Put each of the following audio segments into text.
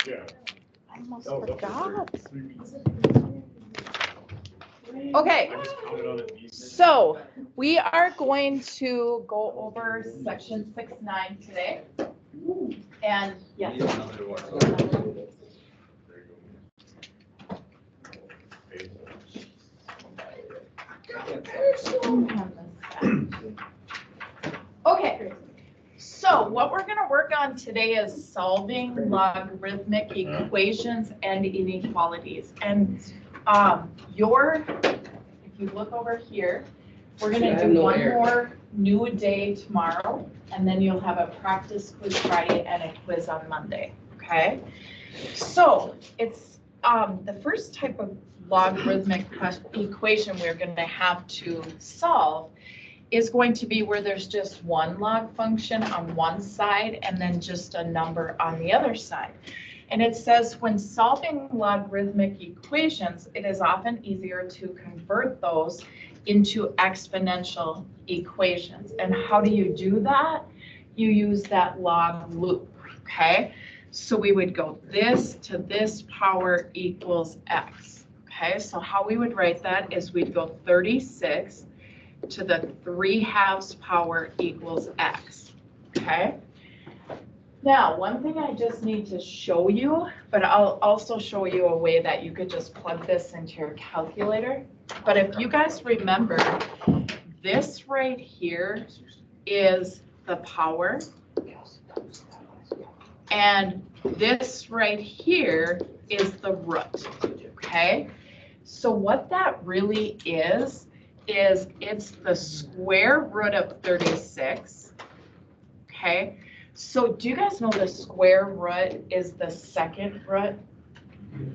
Yeah. I almost forgot. Okay, so we are going to go over section 6.9 today. And yes. Okay, so what we're going to work on today is solving logarithmic equations and inequalities. And if you look over here, we're going to do one more new day tomorrow, and then you'll have a practice quiz Friday and a quiz on Monday. Okay, so it's the first type of logarithmic equation we're going to have to solve is going to be where there's just one log function on one side and then just a number on the other side. And it says when solving logarithmic equations, it is often easier to convert those into exponential equations. And how do you do that? You use that log loop, okay? So we would go this to this power equals x, okay? So how we would write that is we'd go 36 to the 3/2 power equals x, okay? Now, one thing I just need to show you, but I'll also show you a way that you could just plug this into your calculator. But if you guys remember, this right here is the power, and this right here is the root, okay? So what that really is it's the square root of 36, okay? So do you guys know the square root is the second root,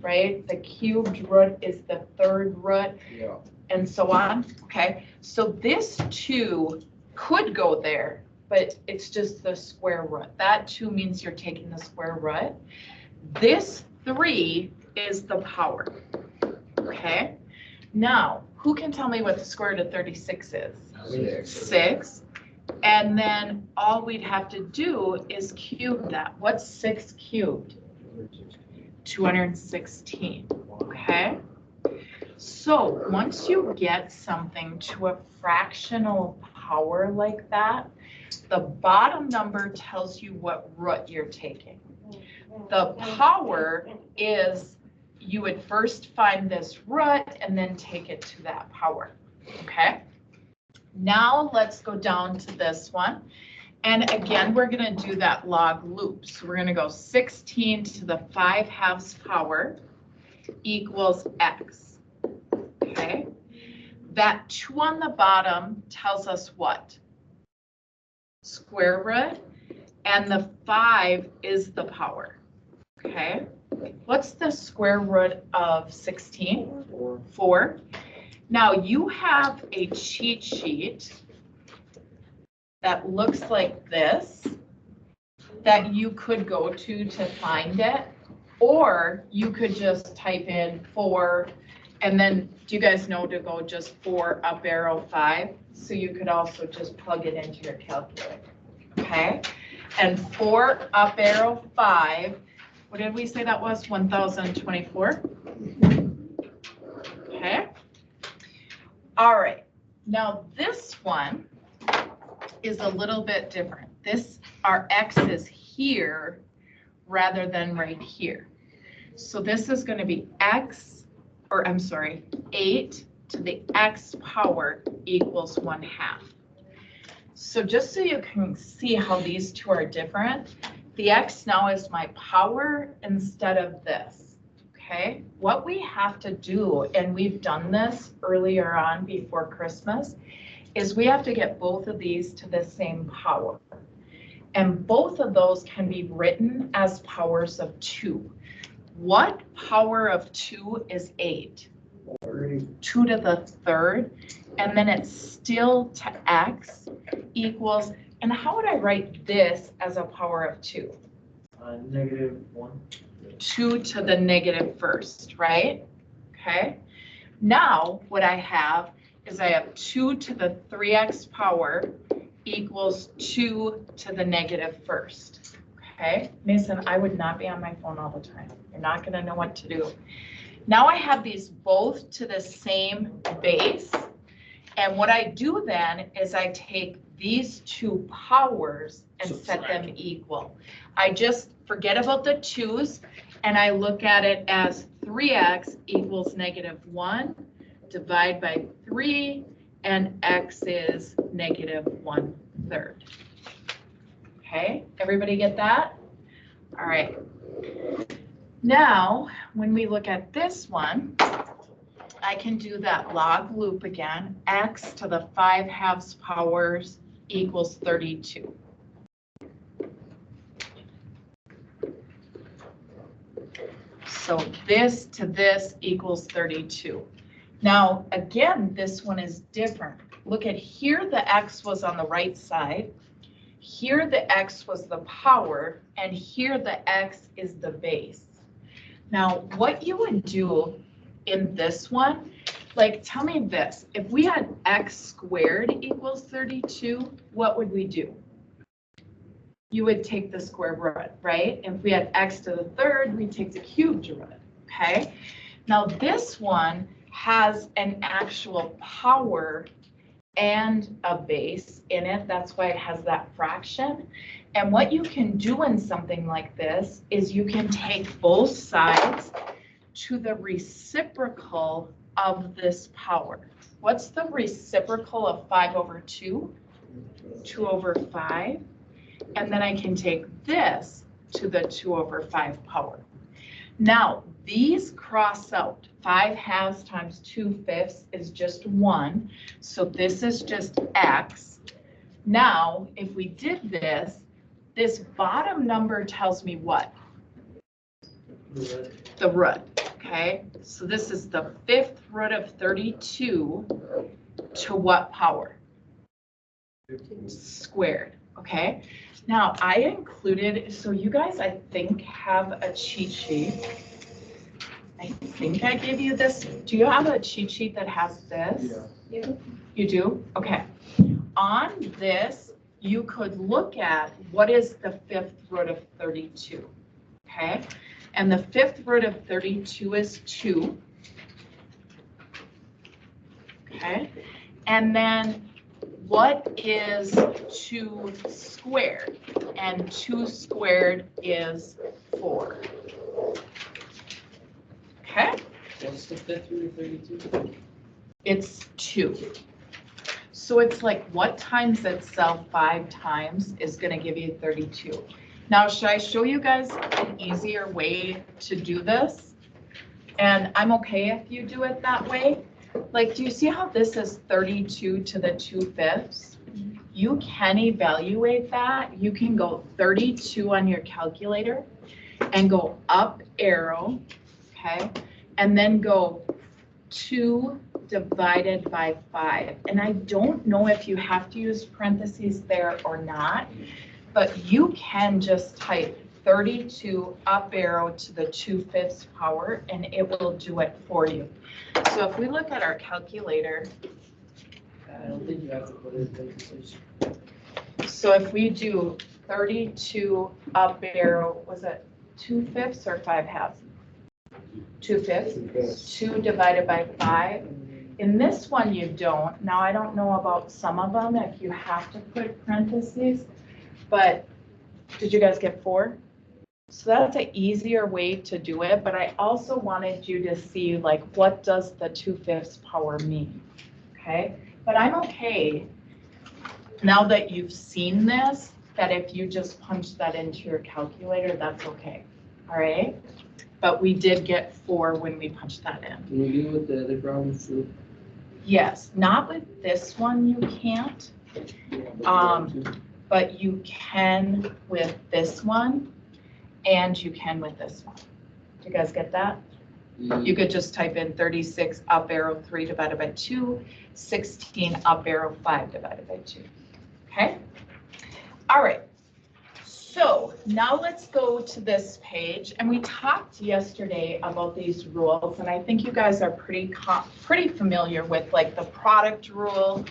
right? The cubed root is the third root, yeah, and so on, okay? So this 2 could go there, but it's just the square root. That 2 means you're taking the square root. This 3 is the power, okay? Now, who can tell me what the square root of 36 is? 6. And then all we'd have to do is cube that. What's 6 cubed? 216, okay? So once you get something to a fractional power like that, the bottom number tells you what root you're taking. The power is, you would first find this root and then take it to that power, okay? Now let's go down to this one. And again, we're going to do that log loop. So we're going to go 16 to the 5/2 power equals x, okay? That 2 on the bottom tells us what? Square root, and the 5 is the power, okay? What's the square root of 16? 4. Now you have a cheat sheet that looks like this that you could go to find it, or you could just type in 4, and then do you guys know to go just 4 up arrow 5? So you could also just plug it into your calculator, okay? And 4 up arrow 5, what did we say that was? 1024. Okay. All right. Now this one is a little bit different. Our x is here rather than right here. So this is going to be 8 to the x power equals 1/2. So just so you can see how these two are different, the x now is my power instead of this, okay? What we have to do, and we've done this earlier on before Christmas, is we have to get both of these to the same power. And both of those can be written as powers of 2. What power of 2 is 8? 2 to the 3rd, and then it's still to x equals, and how would I write this as a power of 2? -1. 2 to the -1st, right? Okay. Now what I have is I have 2 to the 3x power equals 2 to the -1st. Okay, Mason, I would not be on my phone all the time. You're not gonna know what to do. Now I have these both to the same base. And what I do then is I take these two powers and set them equal. I just forget about the 2's and I look at it as 3x equals -1, divide by 3, and x is -1/3. Okay, everybody get that? All right. Now, when we look at this one, I can do that log loop again. X to the 5/2 powers equals 32. So this to this equals 32. Now, again, this one is different. Look at here, the X was on the right side. Here, the X was the power, and here the X is the base. Now, what you would do in this one, like, tell me this, if we had X squared equals 32, what would we do? You would take the square root, right? If we had X to the 3rd, we'd take the cubed root, okay? Now, this one has an actual power and a base in it. That's why it has that fraction. And what you can do in something like this is you can take both sides to the reciprocal of this power. What's the reciprocal of 5/2? 2/5. And then I can take this to the 2/5 power. Now, these cross out. 5/2 times 2/5 is just 1. So this is just X. Now, if we did this, this bottom number tells me what? The root, okay? So this is the 5th root of 32 to what power? Squared, okay? Now, I included, so you guys, I think, have a cheat sheet. I think I gave you this. Do you have a cheat sheet that has this? Yeah. You do? Okay. On this, you could look at what is the 5th root of 32, okay? And the 5th root of 32 is 2, okay? And then what is 2 squared? And 2 squared is 4. Okay? What's the 5th root of 32? It's 2. So it's like what times itself 5 times is going to give you 32. Now, should I show you guys an easier way to do this? And I'm okay if you do it that way. Like, do you see how this is 32 to the 2/5? You can evaluate that. You can go 32 on your calculator and go up arrow, okay? And then go 2 divided by 5. And I don't know if you have to use parentheses there or not, but you can just type 32 up arrow to the 2/5 power and it will do it for you. So if we look at our calculator, I don't think you have to put it in parentheses. so if we do 32 up arrow, was it 2/5 or 5/2? 2/5. 2 divided by 5. In this one, you don't. Now, I don't know about some of them if you have to put parentheses, but did you guys get 4? So that's an easier way to do it, but I also wanted you to see, like, what does the 2/5 power mean, okay? But I'm okay, now that you've seen this, that if you just punch that into your calculator, that's okay, all right? But we did get 4 when we punched that in. Can we do it with the other problems too? Yes, not with this one you can't, but you can with this one, and you can with this one. Do you guys get that? You could just type in 36 up arrow 3 divided by 2, 16 up arrow 5 divided by 2, okay? All right, so now let's go to this page, and we talked yesterday about these rules, and I think you guys are pretty familiar with, like, the product rule.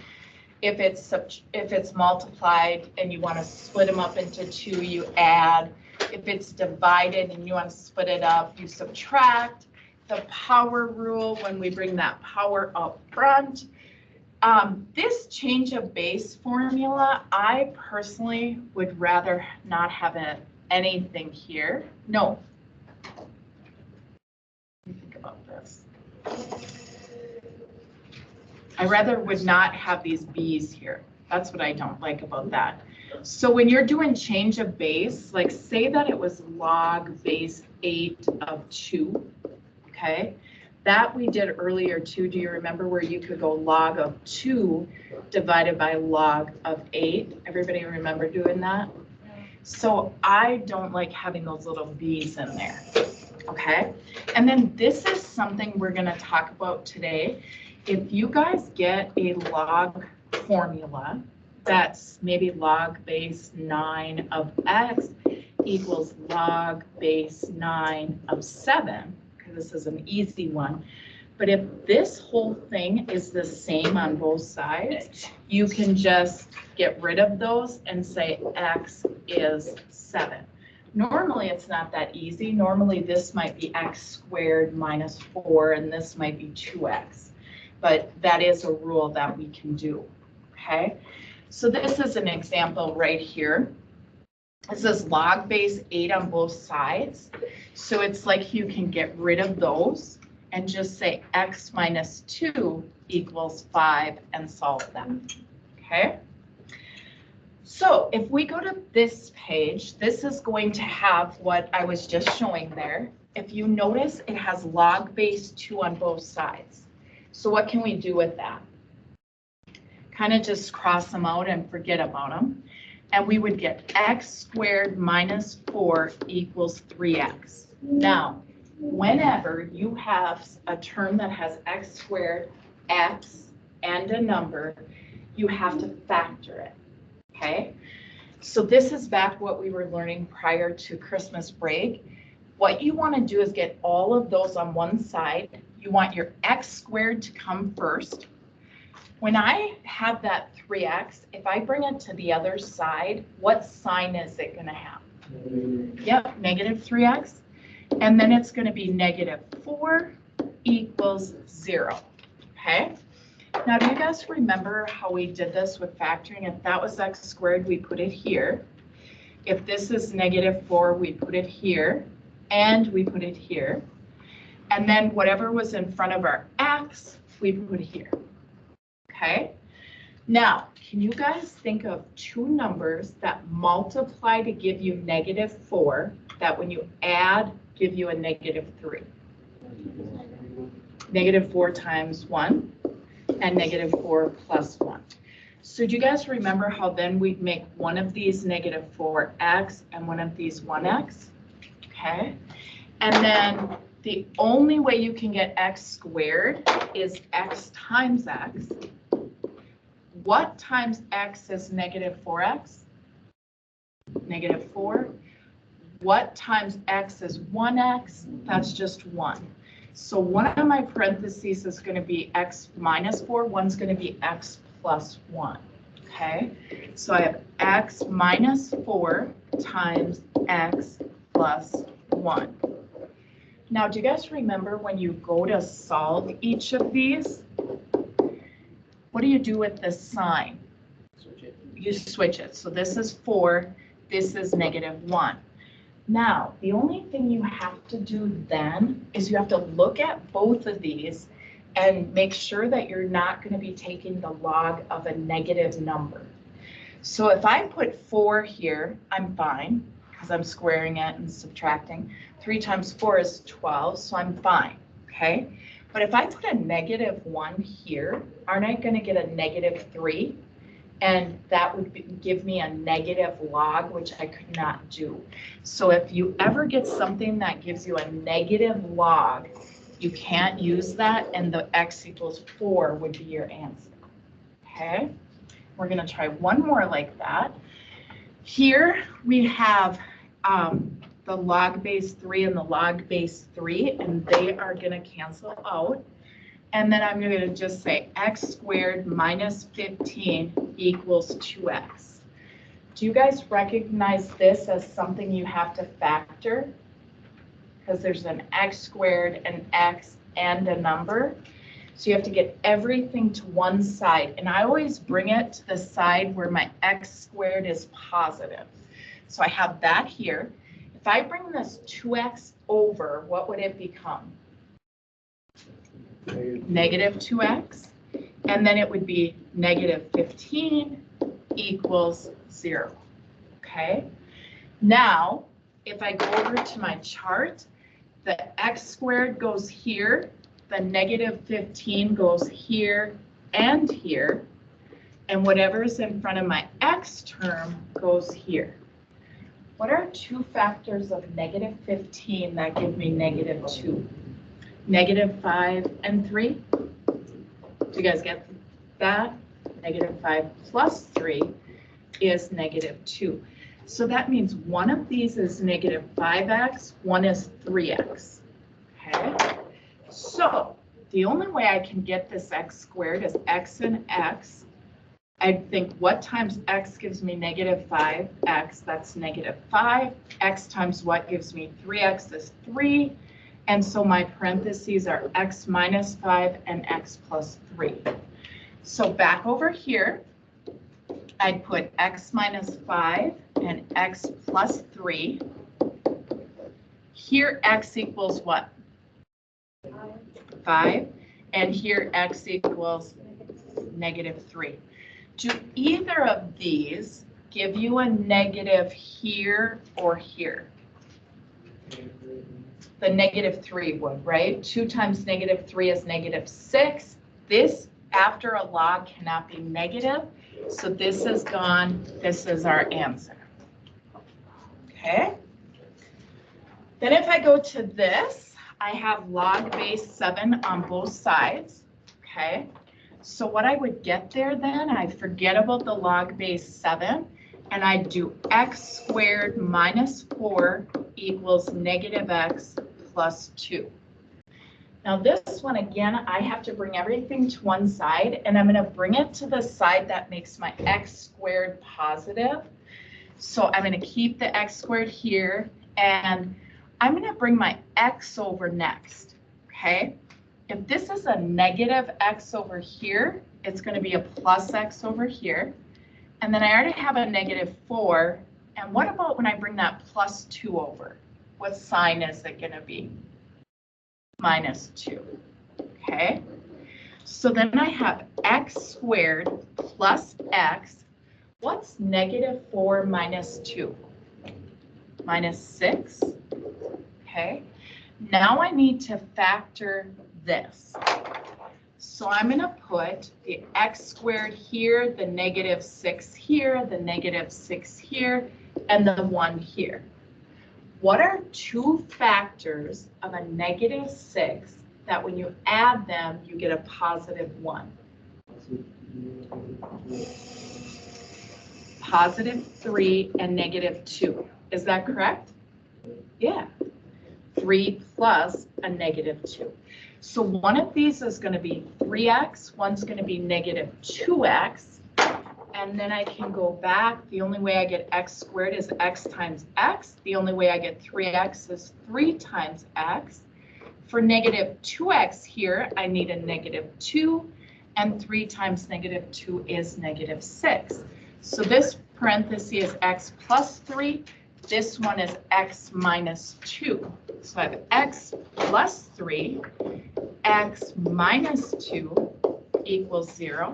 If it's multiplied and you want to split them up into 2, you add. if it's divided and you want to split it up, you subtract. The power rule, when we bring that power up front. This change of base formula, I personally would rather not have anything here. No. Let me think about this. I rather would not have these B's here. That's what I don't like about that. So when you're doing change of base, like say that it was log base 8 of 2, okay? That we did earlier too. Do you remember where you could go log of 2 divided by log of 8? Everybody remember doing that? So I don't like having those little B's in there, okay? And then this is something we're gonna talk about today. If you guys get a log formula that's maybe log base 9 of x equals log base 9 of 7, because this is an easy one. But if this whole thing is the same on both sides, you can just get rid of those and say x is 7. Normally, it's not that easy. Normally, this might be x squared minus 4, and this might be 2x. But that is a rule that we can do, okay? So this is an example right here. This is log base 8 on both sides. So it's like you can get rid of those and just say x minus 2 equals 5 and solve that, okay? So if we go to this page, this is going to have what I was just showing there. If you notice, it has log base 2 on both sides. So what can we do with that? Kind of just cross them out and forget about them. And we would get x squared minus 4 equals 3x. Now, whenever you have a term that has x squared, x, and a number, you have to factor it, okay? So this is back what we were learning prior to Christmas break. What you want to do is get all of those on one side. You want your x squared to come first. When I have that 3x, if I bring it to the other side, what sign is it going to have? Yep, negative 3x. And then it's going to be negative 4 equals 0. Okay? Now, do you guys remember how we did this with factoring? If that was x squared, we put it here. If this is negative 4, we put it here. And we put it here. And then whatever was in front of our x, we put here. Okay? Now, can you guys think of two numbers that multiply to give you negative 4, that when you add, give you a negative 3? Negative 4 times 1 and negative 4 plus 1. So do you guys remember how then we'd make one of these negative 4x and one of these 1x? Okay? And then the only way you can get x squared is x times x. What times x is negative 4x? Negative 4. What times x is 1x? That's just 1. So one of my parentheses is going to be x minus 4. One's going to be x plus 1. Okay? So I have x minus 4 times x plus 1. Now, do you guys remember when you go to solve each of these? What do you do with the sign? Switch it. You switch it. So this is 4, this is negative 1. Now, the only thing you have to do then is you have to look at both of these and make sure that you're not going to be taking the log of a negative number. So if I put 4 here, I'm fine because I'm squaring it and subtracting. 3 times 4 is 12, so I'm fine, okay? But if I put a negative 1 here, aren't I going to get a negative 3? And that would give me a negative log, which I could not do. So if you ever get something that gives you a negative log, you can't use that, and the x equals 4 would be your answer. Okay? We're going to try one more like that. Here we have the log base 3 and the log base 3, and they are going to cancel out. And then I'm going to just say x squared minus 15 equals 2x. Do you guys recognize this as something you have to factor? Because there's an x squared, an x, and a number. So you have to get everything to one side. And I always bring it to the side where my x squared is positive. So I have that here. If I bring this 2x over, what would it become? Negative 2x. And then it would be negative 15 equals 0. Okay? Now, if I go over to my chart, the x squared goes here, the negative 15 goes here and here, and whatever's in front of my x term goes here. What are two factors of negative 15 that give me negative 2? Negative 5 and 3. Do you guys get that? Negative 5 plus 3 is negative 2. So that means one of these is negative 5x, one is 3x. Okay? So the only way I can get this x squared is x and x. I think what times x gives me negative 5x, that's negative 5. X times what gives me 3x is 3. And so my parentheses are x minus 5 and x plus 3. So back over here, I'd put x minus 5 and x plus 3. Here x equals what? 5. And here x equals negative 3. Do either of these give you a negative here or here? The negative 3 would, right? 2 times negative 3 is negative 6. This, after a log, cannot be negative. So this is gone. This is our answer. Okay. Then if I go to this, I have log base 7 on both sides. Okay. So what I would get there then, I forget about the log base 7, and I do x squared minus 4 equals negative x plus 2. Now this one, again, I have to bring everything to one side, and I'm going to bring it to the side that makes my x squared positive. So I'm going to keep the x squared here, and I'm going to bring my x over next, okay? If this is a negative x over here, it's going to be a plus x over here. And then I already have a negative 4. And what about when I bring that plus 2 over? What sign is it going to be? Minus 2. Okay. So then I have x squared plus x. What's negative 4 minus 2? Minus 6. Okay. Now I need to factor this. So I'm going to put the x squared here, the negative 6 here, the negative 6 here, and the 1 here. What are two factors of a negative 6 that when you add them, you get a positive 1? Positive 3 and negative 2. Is that correct? Yeah. 3 plus a negative 2. So one of these is going to be 3x, one's going to be negative 2x, and then I can go back. The only way I get x squared is x times x. The only way I get 3x is 3 times x. For negative 2x here, I need a negative 2, and 3 times negative 2 is negative 6. So this parenthesis is x plus 3. This one is x minus 2. So I have x plus 3, x minus 2 equals 0.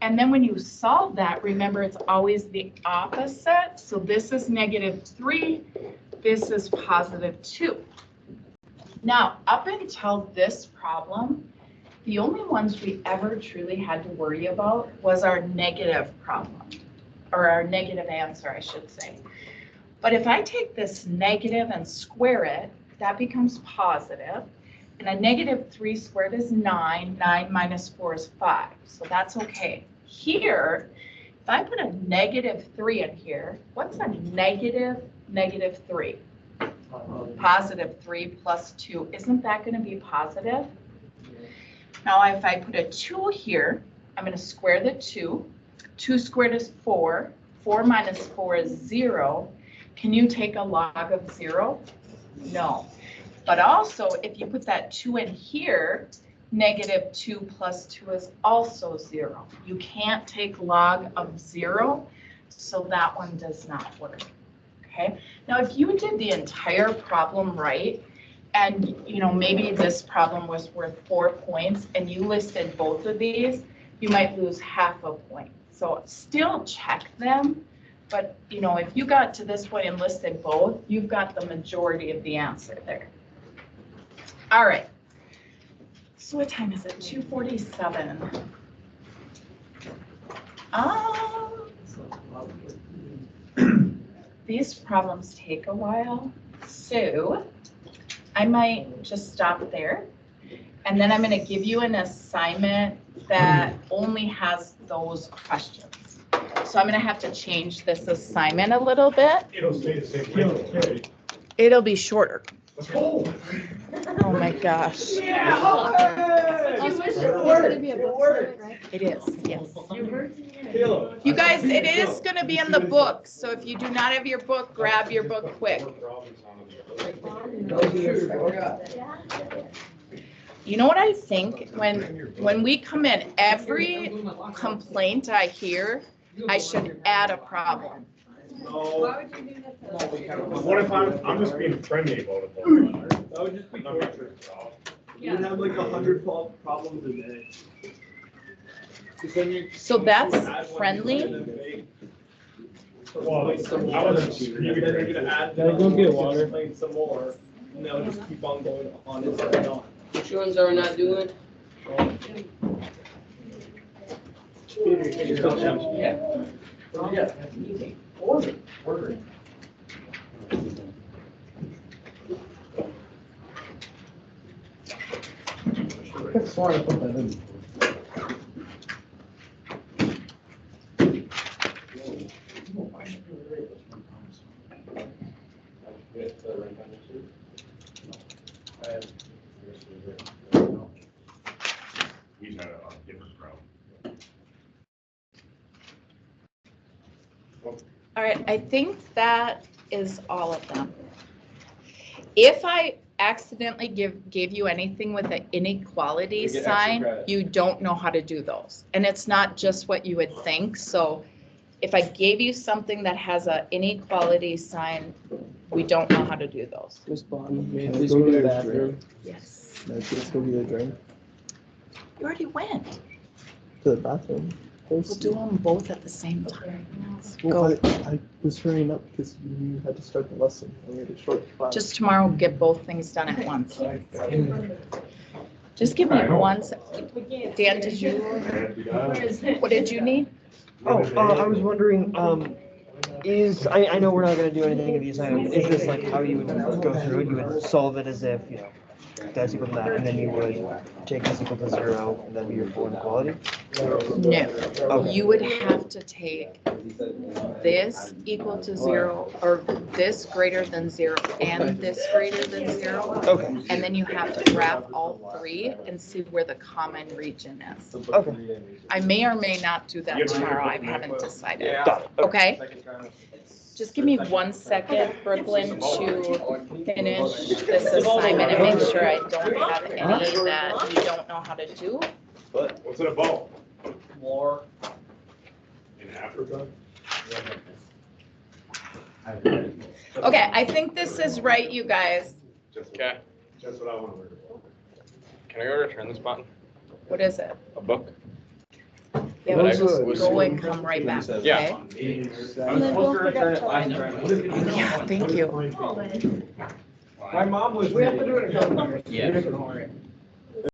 And then when you solve that, remember it's always the opposite. So this is negative 3, this is positive 2. Now, up until this problem, the only ones we ever truly had to worry about was our negative problem, or our negative answer, I should say. But if I take this negative and square it, that becomes positive. And a negative 3 squared is 9. 9 minus 4 is 5. So that's okay. Here, if I put a negative 3 in here, what's a negative 3? Positive 3 plus 2. Isn't that going to be positive? Now, if I put a 2 here, I'm going to square the 2. 2 squared is 4. 4 minus 4 is 0. Can you take a log of 0? No. But also, if you put that 2 in here, negative 2 plus 2 is also 0. You can't take log of 0, so that one does not work. Okay? Now, if you did the entire problem right, and maybe this problem was worth 4 points, and you listed both of these, you might lose half a point. So still check them, but if you got to this point and listed both, you've got the majority of the answer there. All right. So what time is it? 2:47. These problems take a while, so I might just stop there. And then I'm going to give you an assignment that only has those questions. So I'm going to have to change this assignment a little bit. It'll stay the same. It'll be shorter. Let's go. Oh my gosh. Yeah. You wish it was gonna be a book for it, right? It is, yes. You guys, it is going to be in the book. So if you do not have your book, grab your book quick. You know what I think? When we come in, every complaint I hear, I should add a problem. Why would you do that? What if I'm just being friendly about it? That would just be torture. You'd have like 100 problems a day. So that's friendly. Well, I wasn't. You're gonna add. Go get water. Explain some more, and they'll just keep on going on and on. Which ones are we not doing? Yeah. Order. Sorry, I put that in. He's had a different problem. All right, I think that is all of them. If I accidentally gave you anything with an inequality You get extra sign, credit. you don't know how to do those. And it's not just what you would think. So if I gave you something that has an inequality sign, we don't know how to do those. This bottom, Can I please go go to to the the bathroom? bathroom. Yes. Let's go get a drink. You already went. To the bathroom. We'll do them both at the same time. Let's Well, go. I was hurrying up because you had to start the lesson. And we had a short class. Just tomorrow, get both things done at once. Just give me one sec. Dan, did you, what did you need? I was wondering, I know we're not gonna do anything of these items, is this like how you would go through it? You would solve it as if, that's equal to that, and then you would take this equal to 0, and then be your full inequality? No, you would have to take this equal to 0, or this greater than 0, and this greater than 0. Okay. And then you have to graph all three and see where the common region is. Okay. I may or may not do that tomorrow, I haven't decided. Got it. Okay? Just give me 1 second, Brooklyn, to finish this assignment and make sure I don't have any that you don't know how to do. What's it about? War. In Africa? Okay, I think this is right, you guys. Okay, Just what I want to worry about. can I go return this button? What is it? A book? Yeah, we'll just go and come right back, okay? Yeah. I was supposed to return it last time. Yeah, thank you. My mom was. We have to do it a couple times. Yeah. Ignore it.